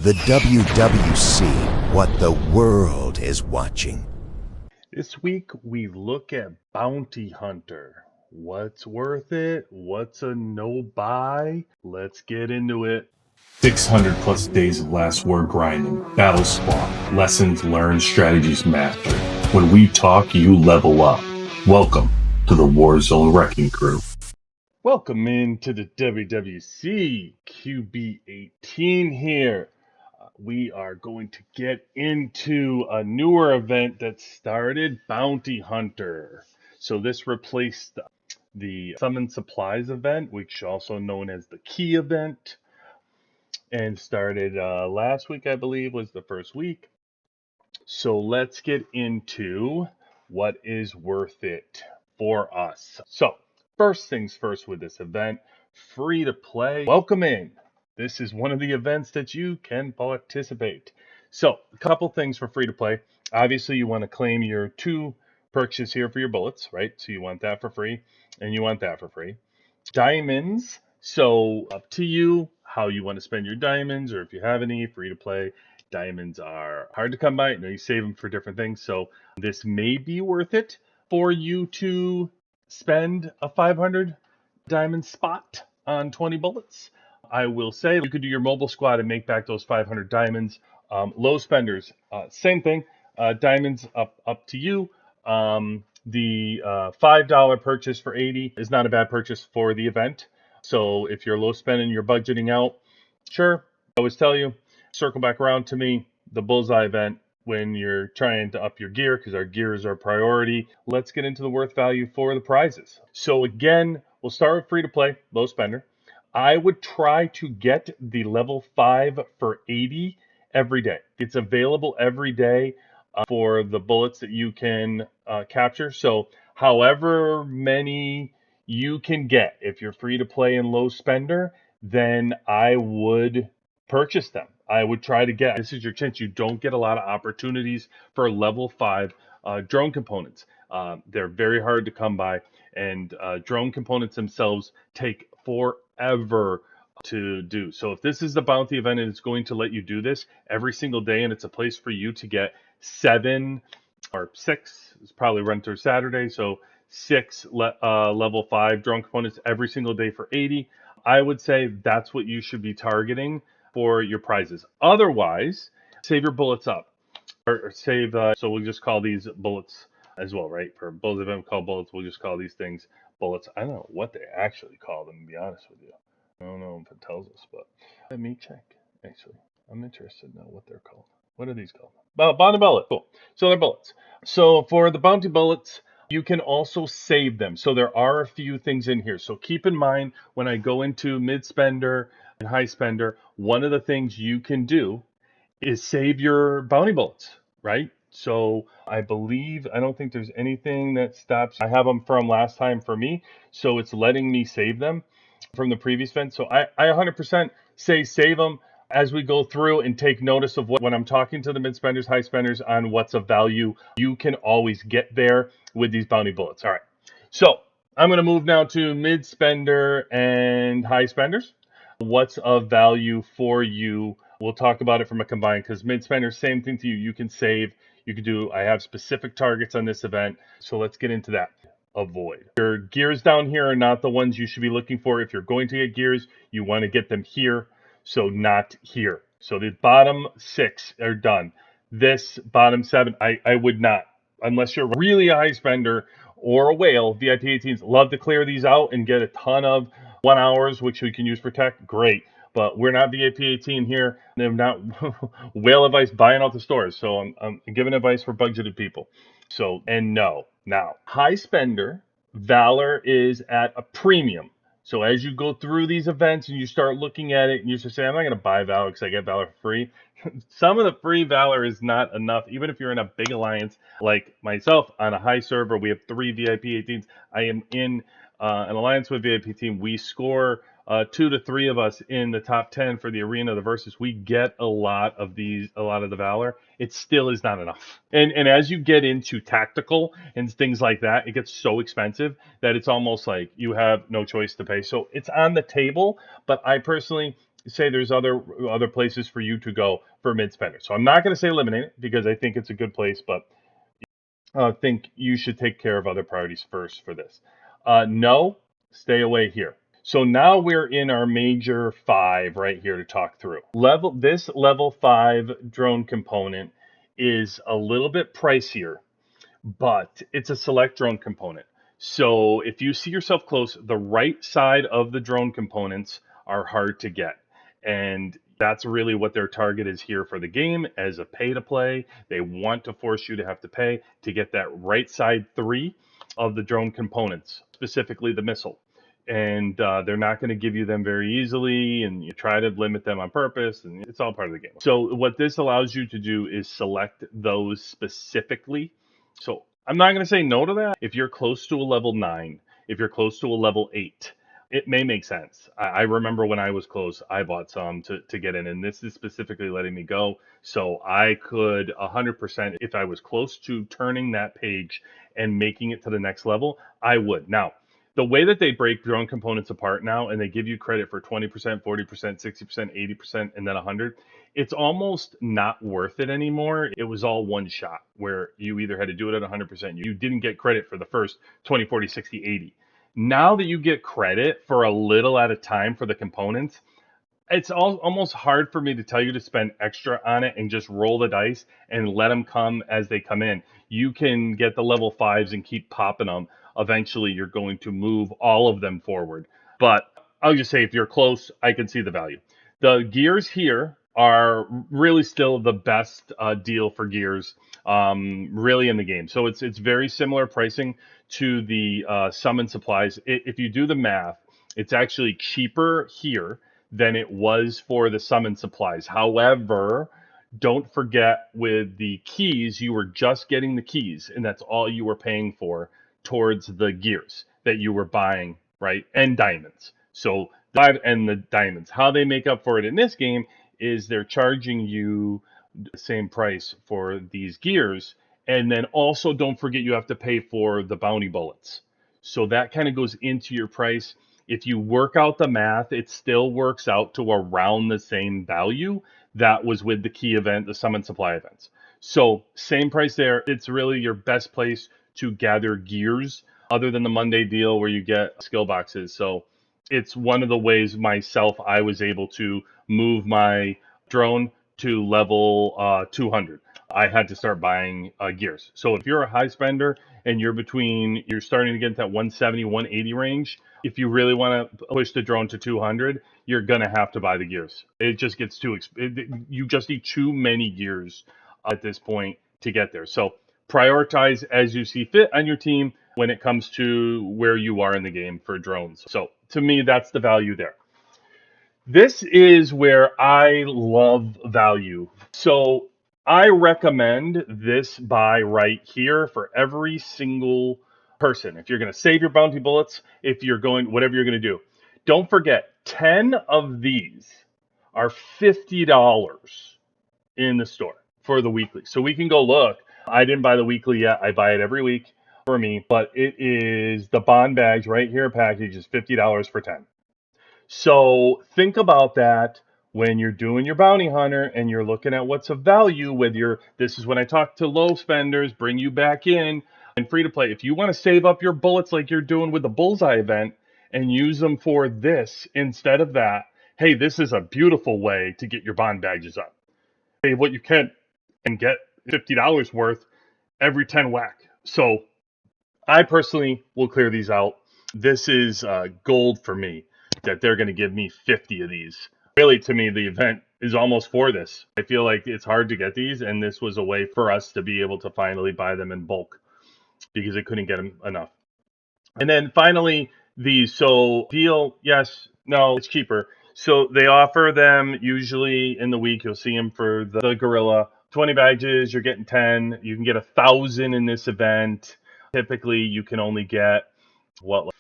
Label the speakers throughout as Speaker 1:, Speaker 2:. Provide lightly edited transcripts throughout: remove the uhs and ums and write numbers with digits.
Speaker 1: The WWC, what the world is watching.
Speaker 2: This week we look at Bounty Hunter. What's worth it? What's a no buy? Let's get into it.
Speaker 3: 600 plus days of last war grinding, battles fought, lessons learned, strategies mastered. When we talk, you level up. Welcome to the Warzone Wrecking Crew.
Speaker 2: Welcome into the WWC QB18 here. We are going to get into a newer event that started, Bounty Hunter. So this replaced the Summon Supplies event, which is also known as the Key event, and started last week, I believe, was the first week. So let's get into what is worth it for us. So first things first with this event, free to play. Welcome in. This is one of the events that you can participate. So a couple things for free to play. Obviously, you want to claim your 2 purchases here for your bullets, right? So you want that for free, and you want that for free. Diamonds. So up to you how you want to spend your diamonds, or if you have any, free to play. Diamonds are hard to come by. You know, you save them for different things. So this may be worth it for you to spend a 500 diamond spot on 20 bullets. I will say you could do your mobile squad and make back those 500 diamonds. Low spenders, same thing. Diamonds up to you. The $5 purchase for 80 is not a bad purchase for the event. So if you're low spending, you're budgeting out, sure. I always tell you, circle back around to me, the bullseye event, when you're trying to up your gear, because our gear is our priority. Let's get into the worth value for the prizes. So again, we'll start with free to play, low spender. I would try to get the level 5 for 80 every day. It's available every day for the bullets that you can capture. So however many you can get, if you're free to play and low spender, then I would purchase them. I would try to get, this is your chance. You don't get a lot of opportunities for level 5 drone components. They're very hard to come by, and drone components themselves take forever to do. So if this is the bounty event and it's going to let you do this every single day, and it's a place for you to get 7 or 6, it's probably run through Saturday, so 6 level 5 drone components every single day for 80, I would say that's what you should be targeting for your prizes. Otherwise, save your bullets up, or save. So we'll just call these bullets as well, right? For bullets event, we call bullets. We'll just call these things bullets. I don't know what they actually call them, to be honest with you. I don't know if it tells us, but let me check. Actually, I'm interested to know what they're called. What are these called? Bounty bullet. Cool. So they're bullets. So for the bounty bullets, you can also save them. So there are a few things in here. So keep in mind when I go into mid spender and high spender, one of the things you can do is save your bounty bullets, right? So I believe, I don't think there's anything that stops. I have them from last time for me, so it's letting me save them from the previous event. So I 100% say save them as we go through and take notice of what, when I'm talking to the mid spenders, high spenders on what's of value, you can always get there with these bounty bullets. All right. So I'm going to move now to mid spender and high spenders. What's of value for you? We'll talk about it from a combined, because mid spender, same thing to you. You can save. You can do, I have specific targets on this event. So let's get into that. Avoid. Your gears down here are not the ones you should be looking for. If you're going to get gears, you want to get them here. So not here. So the bottom 6 are done. This bottom 7, I would not, unless you're really a high spender or a whale. VIP 18s love to clear these out and get a ton of 1 hours, which we can use for tech. Great. But we're not VIP 18 here. They're not whale advice buying out the stores. So I'm giving advice for budgeted people. So, and no. Now, high spender, Valor is at a premium. So as you go through these events and you start looking at it and you say, I'm not going to buy Valor because I get Valor for free. Some of the free Valor is not enough. Even if you're in a big alliance like myself on a high server, we have 3 VIP 18s. I am in an alliance with VIP team. We score 2 to 3 of us in the top 10 for the arena, the versus. We get a lot of the Valor. It still is not enough. And as you get into tactical and things like that, it gets so expensive that it's almost like you have no choice to pay. So it's on the table, but I personally, say there's other places for you to go for mid spender. So I'm not going to say eliminate it because I think it's a good place, but think you should take care of other priorities first for this. No, stay away here. So now we're in our major 5 right here to talk through. This level 5 drone component is a little bit pricier, but it's a select drone component. So if you see yourself close, the right side of the drone components are hard to get. And that's really what their target is here for the game as a pay to play. They want to force you to have to pay to get that right side 3 of the drone components, specifically the missile. And they're not going to give you them very easily, and you try to limit them on purpose, and it's all part of the game. So what this allows you to do is select those specifically. So I'm not going to say no to that. If you're close to a level 9, if you're close to a level 8, it may make sense. I remember when I was close, I bought some to get in, and this is specifically letting me go. So I could 100%, if I was close to turning that page and making it to the next level, I would. Now, the way that they break drone components apart now, and they give you credit for 20%, 40%, 60%, 80%, and then 100, it's almost not worth it anymore. It was all one shot where you either had to do it at 100%. You didn't get credit for the first 20, 40, 60, 80. Now that you get credit for a little at a time for the components, it's almost hard for me to tell you to spend extra on it and just roll the dice and let them come as they come in. You can get the level 5s and keep popping them. Eventually, you're going to move all of them forward. But I'll just say if you're close, I can see the value. The gears here are really still the best deal for gears really in the game. So it's very similar pricing to the summon supplies. If you do the math, it's actually cheaper here than it was for the summon supplies. However, don't forget with the keys, you were just getting the keys, and that's all you were paying for towards the gears that you were buying, right? And diamonds. So and the diamonds. How they make up for it in this game is they're charging you the same price for these gears, and then also don't forget you have to pay for the bounty bullets. So that kind of goes into your price. If you work out the math, it still works out to around the same value that was with the key event, the summon supply events. So same price there. It's really your best place to gather gears other than the Monday deal where you get skill boxes. So it's one of the ways myself I was able to move my drone to level 200. I had to start buying gears. So if you're a high spender and you're starting to get into that 170, 180 range, if you really want to push the drone to 200, you're going to have to buy the gears. It just gets you just need too many gears at this point to get there. So prioritize as you see fit on your team when it comes to where you are in the game for drones. So to me, that's the value there. This is where I love value. So I recommend this buy right here for every single person. If you're going to save your bounty bullets, if you're going, whatever you're going to do, don't forget 10 of these are $50 in the store for the weekly. So we can go look. I didn't buy the weekly yet. I buy it every week for me, but it is the bond bags right here package is $50 for 10. So think about that when you're doing your bounty hunter and you're looking at what's of value with this is when I talk to low spenders, bring you back in and free to play. If you want to save up your bullets like you're doing with the bullseye event and use them for this instead of that, hey, this is a beautiful way to get your bond badges up. Save what you can and get $50 worth every 10 whack. So I personally will clear these out. This is gold for me that they're going to give me 50 of these. Really, to me, the event is almost for this. I feel like it's hard to get these, and this was a way for us to be able to finally buy them in bulk because I couldn't get them enough. And then finally, these. So deal, yes, no, it's cheaper. So they offer them usually in the week. You'll see them for the Gorilla. 20 badges, you're getting 10. You can get 1,000 in this event. Typically, you can only get,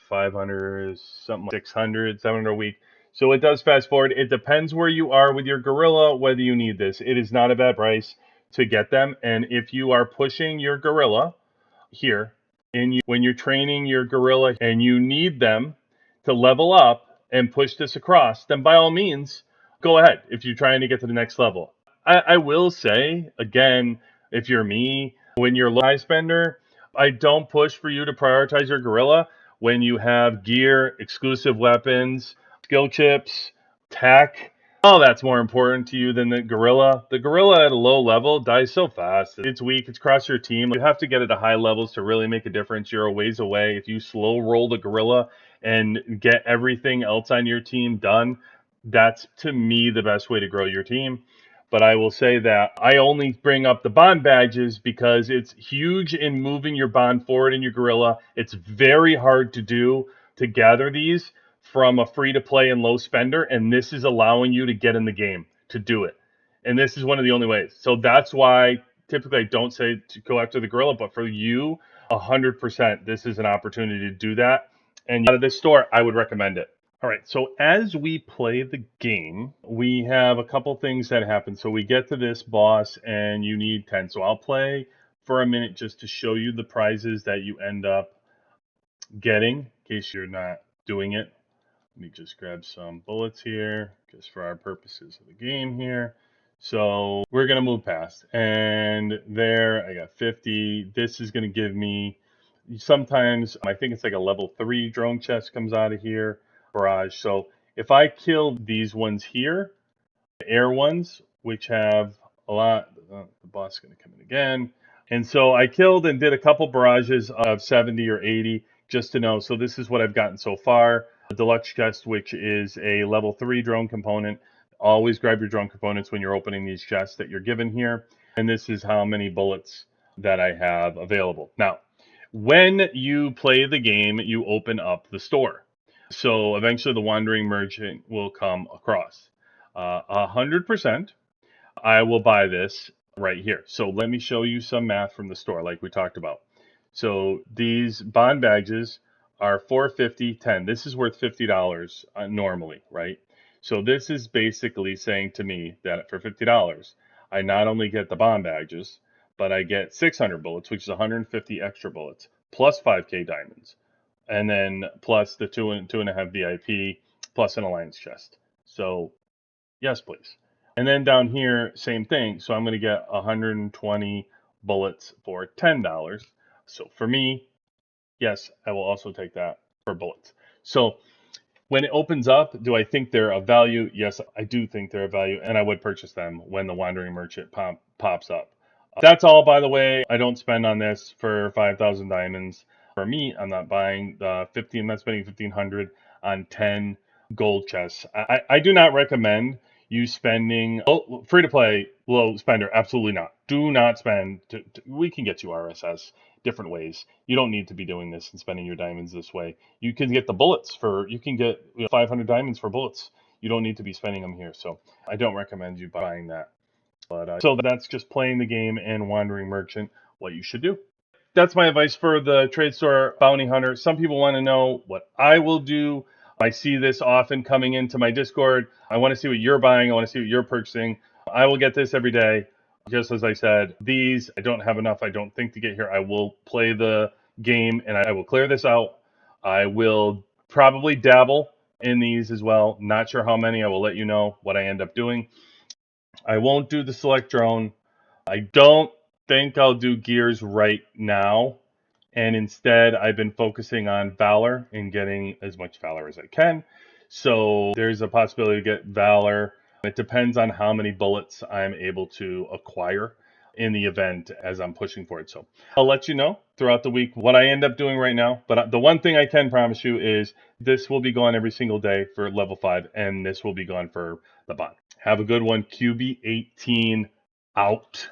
Speaker 2: 500, something like 600, 700 a week. So it does fast forward. It depends where you are with your Gorilla, whether you need this. It is not a bad price to get them. And if you are pushing your Gorilla here, when you're training your Gorilla and you need them to level up and push this across, then by all means, go ahead if you're trying to get to the next level. I will say, again, if you're me, when you're a high spender, I don't push for you to prioritize your gorilla when you have gear, exclusive weapons, skill chips, tech. All that's more important to you than the gorilla. The gorilla at a low level dies so fast. It's weak. It's across your team. You have to get it to high levels to really make a difference. You're a ways away. If you slow roll the gorilla and get everything else on your team done, that's to me the best way to grow your team. But I will say that I only bring up the bond badges because it's huge in moving your bond forward in your gorilla. It's very hard to do to gather these from a free to play and low spender, and this is allowing you to get in the game to do it. And this is one of the only ways. So that's why typically I don't say to go after the gorilla, but for you, 100%, this is an opportunity to do that. And out of this store, I would recommend it. All right, so as we play the game, we have a couple things that happen. So we get to this boss and you need 10. So I'll play for a minute just to show you the prizes that you end up getting in case you're not doing it. Let me just grab some bullets here just for our purposes of the game here. So we're going to move past. And there I got 50. This is going to give me sometimes, I think it's like a level 3 drone chest comes out of here. Barrage. So if I kill these ones here, the air ones, which have a lot, the boss is going to come in again. And so I killed and did a couple barrages of 70 or 80 just to know. So this is what I've gotten so far. The deluxe chest, which is a level 3 drone component. Always grab your drone components when you're opening these chests that you're given here. And this is how many bullets that I have available. Now, when you play the game, you open up the store. So eventually the wandering merchant will come across. 100%, I will buy this right here. So let me show you some math from the store like we talked about. So these bond badges are 450, 10. This is worth $50 normally, right? So this is basically saying to me that for $50, I not only get the bond badges, but I get 600 bullets, which is 150 extra bullets, plus 5K diamonds, and then plus the two and a half VIP, plus an alliance chest. So yes, please. And then down here, same thing. So I'm going to get 120 bullets for $10. So for me, yes, I will also take that for bullets. So when it opens up, do I think they're of value? Yes, I do think they're of value, and I would purchase them when the Wandering Merchant pops up. That's all, by the way. I don't spend on this for 5,000 diamonds. For me, I'm not buying the 15. I'm not spending 1,500 on 10 gold chests. I do not recommend you spending free to play low spender. Absolutely not. Do not spend. We can get you RSS different ways. You don't need to be doing this and spending your diamonds this way. You can get the bullets for, you can get 500 diamonds for bullets. You don't need to be spending them here. So I don't recommend you buying that. But so that's just playing the game and Wandering Merchant, what you should do. That's my advice for the trade store bounty hunter. Some people want to know what I will do. I see this often coming into my Discord. I want to see what you're buying. I want to see what you're purchasing. I will get this every day. Just as I said, these, I don't have enough, I don't think, to get here. I will play the game and I will clear this out. I will probably dabble in these as well. Not sure how many. I will let you know what I end up doing. I won't do the select drone. I don't think I'll do gears right now. And instead, I've been focusing on Valor and getting as much Valor as I can. So there's a possibility to get Valor. It depends on how many bullets I'm able to acquire in the event as I'm pushing for it. So I'll let you know throughout the week what I end up doing right now. But the one thing I can promise you is this will be gone every single day for level 5, and this will be gone for the bond. Have a good one. QB18 out.